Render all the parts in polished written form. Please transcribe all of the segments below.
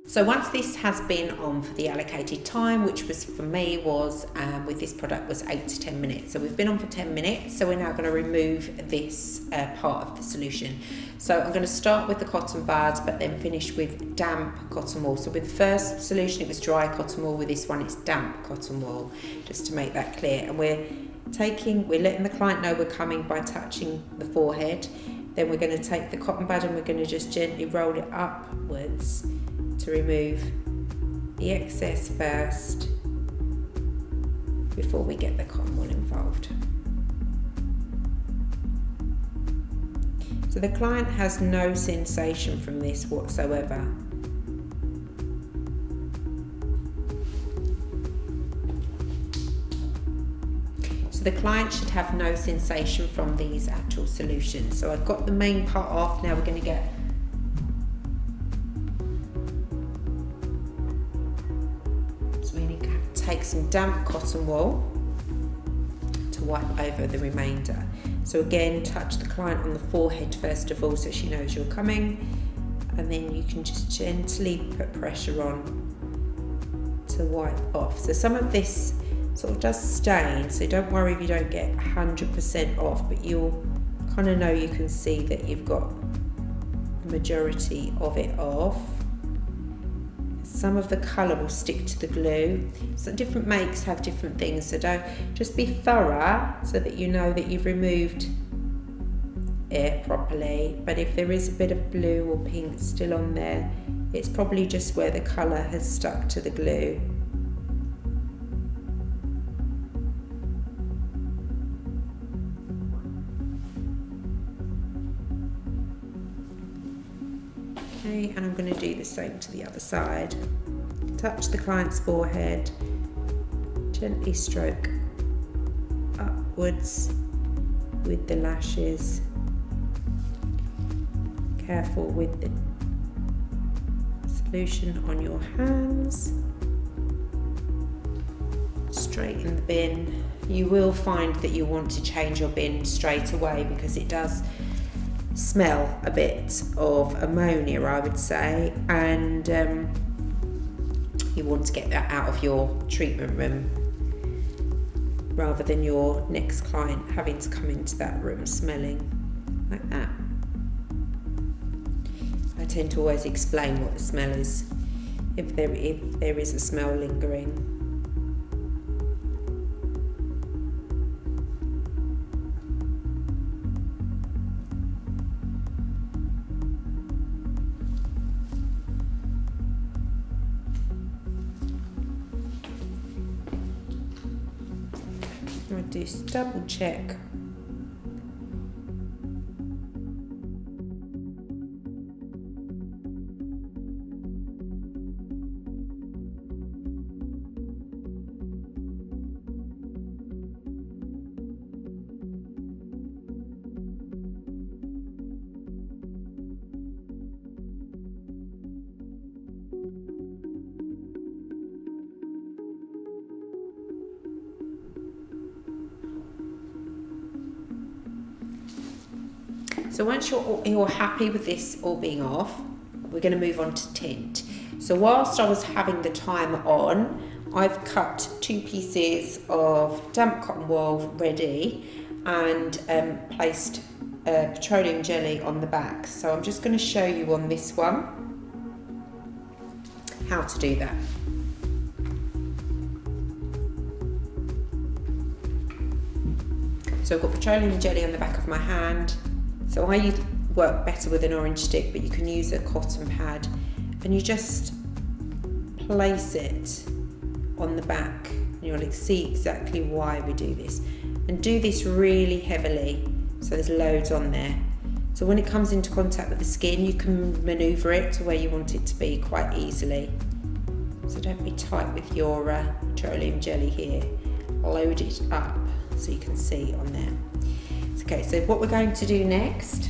So once this has been on for the allocated time, which was for me was with this product was 8 to 10 minutes. So we've been on for 10 minutes. So we're now going to remove this part of the solution. So I'm going to start with the cotton buds, but then finish with damp cotton wool. So with the first solution, it was dry cotton wool. With this one, it's damp cotton wool, just to make that clear. And we're letting the client know we're coming by touching the forehead. Then we're going to take the cotton bud and we're going to just gently roll it upwards to remove the excess first before we get the cotton wool involved. So the client has no sensation from this whatsoever. So the client should have no sensation from these actual solutions. So I've got the main part off. Now we're going to get take some damp cotton wool to wipe over the remainder. So again, touch the client on the forehead first of all so she knows you're coming, and then you can just gently put pressure on to wipe off. So some of this sort of does stain, so don't worry if you don't get 100% off, but you'll kind of know, you can see that you've got the majority of it off. Some of the colour will stick to the glue. So different makes have different things, so don't, just be thorough so that you know that you've removed it properly. But if there is a bit of blue or pink still on there, it's probably just where the colour has stuck to the glue. Okay, and I'm going to do the same to the other side. Touch the client's forehead, gently stroke upwards with the lashes. Careful with the solution on your hands. Straight in the bin. You will find that you want to change your bin straight away because it does smell a bit of ammonia, I would say, and you want to get that out of your treatment room rather than your next client having to come into that room smelling like that. I tend to always explain what the smell is if there is a smell lingering. I'm going to do double check. So once you're happy with this all being off, we're going to move on to tint. So whilst I was having the timer on, I've cut 2 pieces of damp cotton wool ready and placed petroleum jelly on the back. So I'm just going to show you on this one how to do that. So I've got petroleum jelly on the back of my hand. So I work better with an orange stick, but you can use a cotton pad, and you just place it on the back, and you'll see exactly why we do this. And do this really heavily, so there's loads on there. So when it comes into contact with the skin, you can manoeuvre it to where you want it to be quite easily. So don't be tight with your petroleum jelly here. Load it up so you can see on there. Okay, so what we're going to do next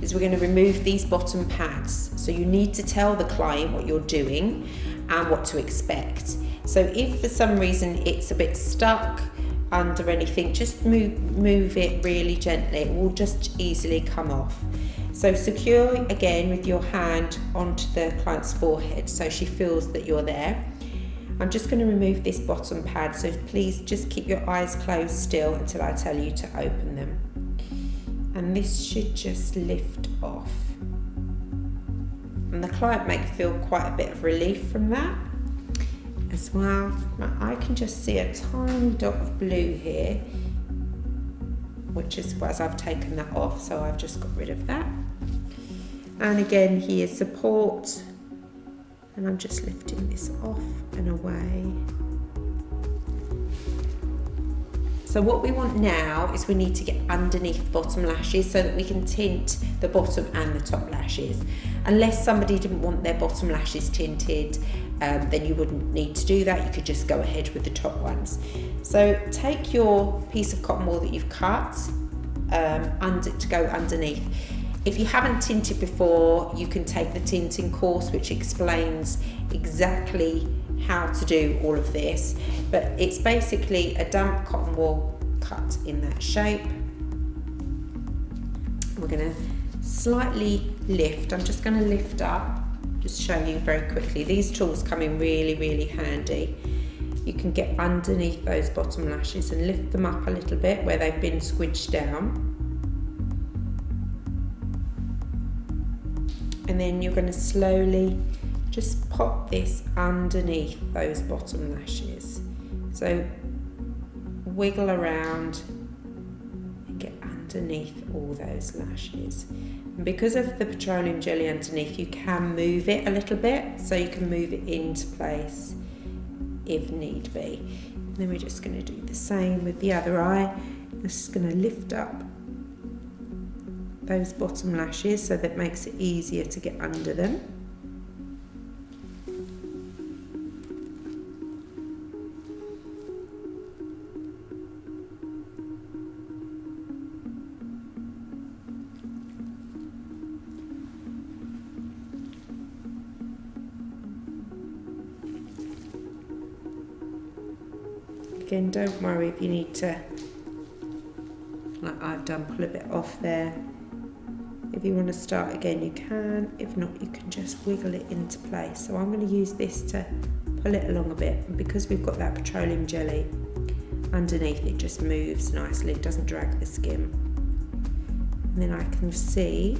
is we're going to remove these bottom pads. So you need to tell the client what you're doing and what to expect. So if for some reason it's a bit stuck under anything, just move it really gently. It will just easily come off. So secure again with your hand onto the client's forehead so she feels that you're there. I'm just going to remove this bottom pad, so please just keep your eyes closed still until I tell you to open them. And this should just lift off. And the client may feel quite a bit of relief from that as well. I can just see a tiny dot of blue here, which is as I've taken that off, so I've just got rid of that. And again, here support, and I'm just lifting this off and away. So what we want now is we need to get underneath the bottom lashes so that we can tint the bottom and the top lashes. Unless somebody didn't want their bottom lashes tinted, then you wouldn't need to do that. You could just go ahead with the top ones. So take your piece of cotton wool that you've cut to go underneath. If you haven't tinted before, you can take the tinting course, which explains exactly how to do all of this. But it's basically a damp cotton wool cut in that shape. We're going to slightly lift. I'm just going to lift up, just show you very quickly. These tools come in really, really handy. You can get underneath those bottom lashes and lift them up a little bit where they've been squidged down. And then you're going to slowly just pop this underneath those bottom lashes. So wiggle around and get underneath all those lashes. And because of the petroleum jelly underneath, you can move it a little bit, so you can move it into place if need be. And then we're just going to do the same with the other eye. I'm just going to lift up those bottom lashes so that makes it easier to get under them. Again, don't worry if you need to, like I've done, pull a bit off there. If you want to start again, you can. If not, you can just wiggle it into place. So I'm going to use this to pull it along a bit. And because we've got that petroleum jelly underneath, it just moves nicely. It doesn't drag the skin. And then I can see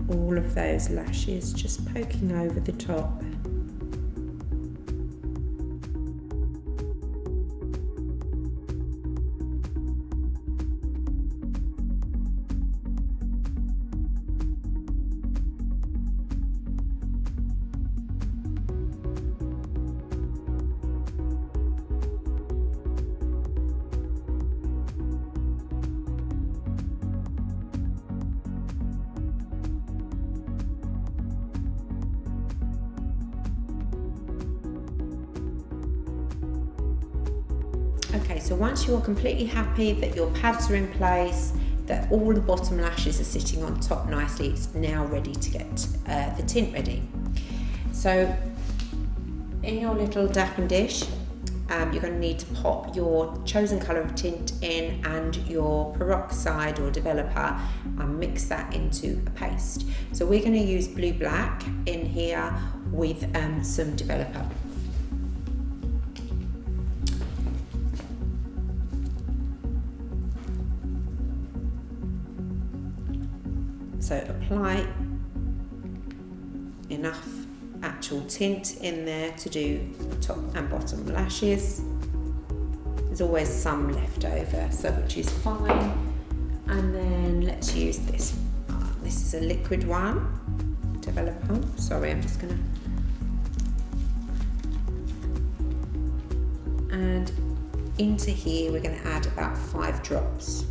all of those lashes just poking over the top. Okay, so once you're completely happy that your pads are in place, that all the bottom lashes are sitting on top nicely, it's now ready to get the tint ready. So in your little dapping dish, you're going to need to pop your chosen colour of tint in and your peroxide or developer and mix that into a paste. So we're going to use blue black in here with some developer. So apply enough actual tint in there to do the top and bottom lashes. There's always some left over, so which is fine. And then let's use this. This is a liquid one, developer. Sorry, I'm just gonna. And into here, we're gonna add about 5 drops.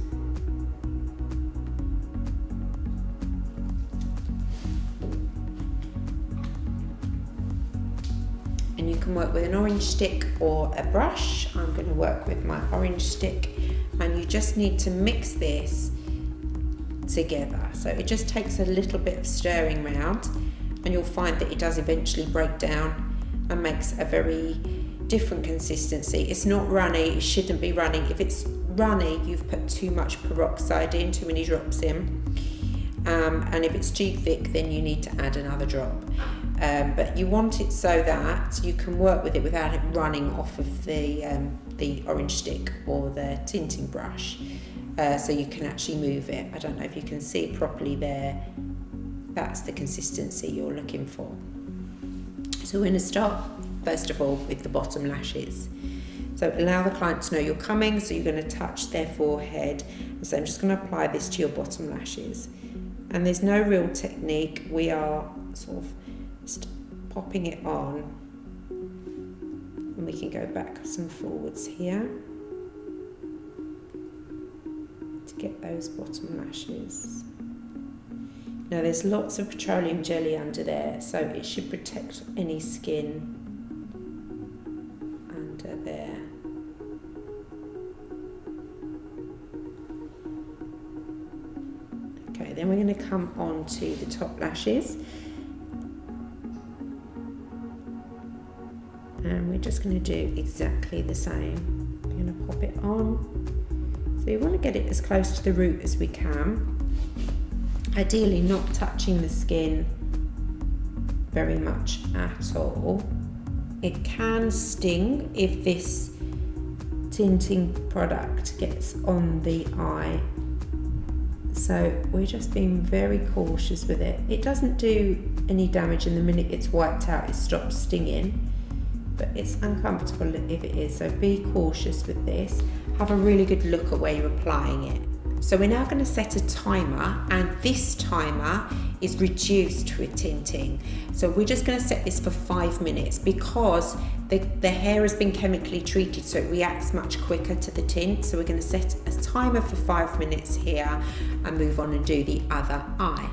And you can work with an orange stick or a brush. I'm going to work with my orange stick, and you just need to mix this together. So it just takes a little bit of stirring round, and you'll find that it does eventually break down and makes a very different consistency. It's not runny, it shouldn't be runny. If it's runny, you've put too much peroxide in, too many drops in. and if it's too thick then you need to add another drop. But you want it so that you can work with it without it running off of the orange stick or the tinting brush, so you can actually move it. I don't know if you can see it properly there. That's the consistency you're looking for. So we're going to start first of all with the bottom lashes. So allow the client to know you're coming, so you're going to touch their forehead. So I'm just going to apply this to your bottom lashes. And there's no real technique, we are sort of just popping it on. And we can go backwards and forwards here to get those bottom lashes. Now there's lots of petroleum jelly under there, so it should protect any skin under there. Okay, then we're going to come on to the top lashes. And we're just going to do exactly the same. We're going to pop it on. So you want to get it as close to the root as we can. Ideally not touching the skin very much at all. It can sting if this tinting product gets on the eye. So we're just being very cautious with it. It doesn't do any damage, and the minute it's wiped out it stops stinging, but it's uncomfortable if it is, so be cautious with this. Have a really good look at where you're applying it. So we're now going to set a timer, and this timer is reduced with tinting. So we're just going to set this for 5 minutes because the hair has been chemically treated, so it reacts much quicker to the tint. So we're going to set a timer for 5 minutes here and move on and do the other eye.